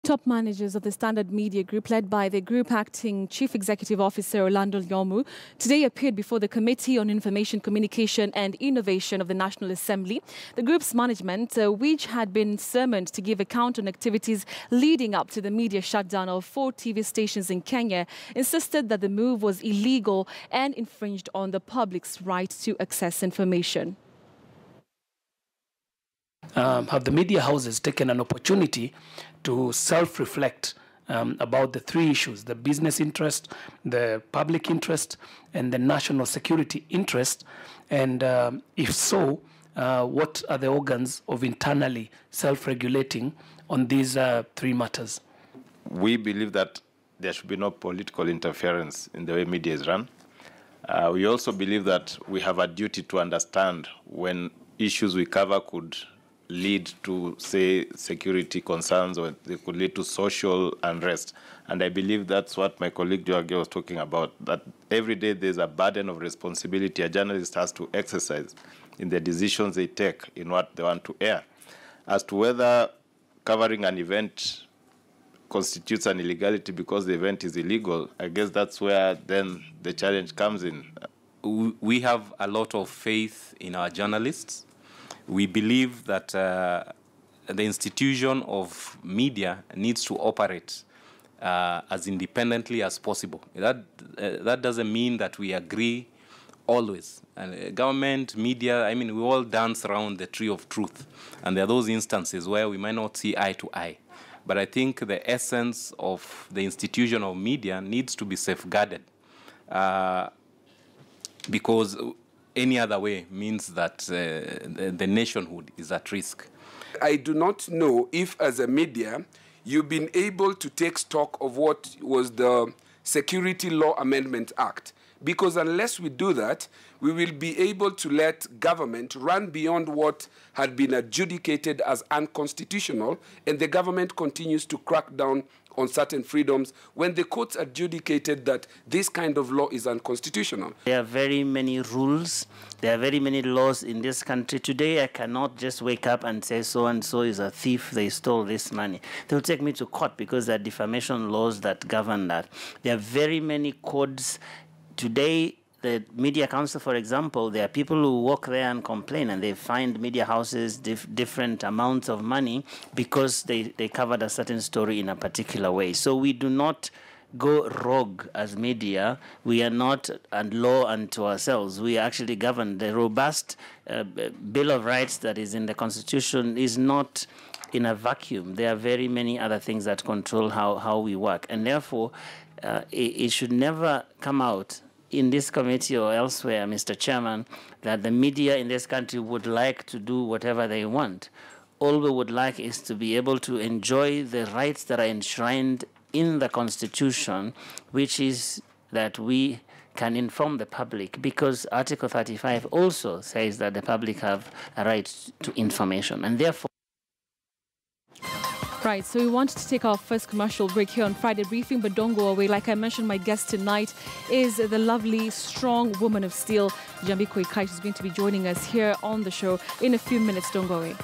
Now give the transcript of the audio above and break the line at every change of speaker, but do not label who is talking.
Top managers of the Standard Media Group, led by the Group Acting Chief Executive Officer Orlando Lyomu, today appeared before the Committee on Information, Communication and Innovation of the National Assembly. The group's management, which had been summoned to give account on activities leading up to the media shutdown of 4 TV stations in Kenya, insisted that the move was illegal and infringed on the public's right to access information.
Have the media houses taken an opportunity to self-reflect about the 3 issues: the business interest, the public interest, and the national security interest? And if so, what are the organs of internally self-regulating on these 3 matters?
We believe that there should be no political interference in the way media is run. We also believe that we have a duty to understand when issues we cover could lead to, say, security concerns, or they could lead to social unrest. And I believe that's what my colleague Joage was talking about, that every day there's a burden of responsibility a journalist has to exercise in the decisions they take in what they want to air. As to whether covering an event constitutes an illegality because the event is illegal, I guess that's where then the challenge comes in.
We have a lot of faith in our journalists. We believe that the institution of media needs to operate as independently as possible. That doesn't mean that we agree always. And government, media, I mean, we all dance around the tree of truth. And there are those instances where we might not see eye to eye. But I think the essence of the institution of media needs to be safeguarded because any other way means that the nationhood is at risk.
I do not know if, as a media, you've been able to take stock of what was the Security Law Amendment Act. Because unless we do that, we will be able to let government run beyond what had been adjudicated as unconstitutional, and the government continues to crack down on certain freedoms when the courts adjudicated that this kind of law is unconstitutional.
There are very many rules, there are very many laws in this country. Today I cannot just wake up and say so-and-so is a thief, they stole this money. They'll take me to court because there are defamation laws that govern that. There are very many codes. Today, the Media Council, for example, there are people who walk there and complain, and they find media houses different amounts of money because they covered a certain story in a particular way. So we do not go rogue as media. We are not a law unto ourselves. We actually govern. The robust Bill of Rights that is in the Constitution is not in a vacuum. There are very many other things that control how we work. And therefore, it should never come out in this committee or elsewhere, Mr. Chairman, that the media in this country would like to do whatever they want. All we would like is to be able to enjoy the rights that are enshrined in the Constitution, which is that we can inform the public, because Article 35 also says that the public have a right to information, and therefore.
Right, so we wanted to take our first commercial break here on Friday Briefing, but don't go away. Like I mentioned, my guest tonight is the lovely, strong woman of steel, Jambiko Ikai. She's going to be joining us here on the show in a few minutes. Don't go away.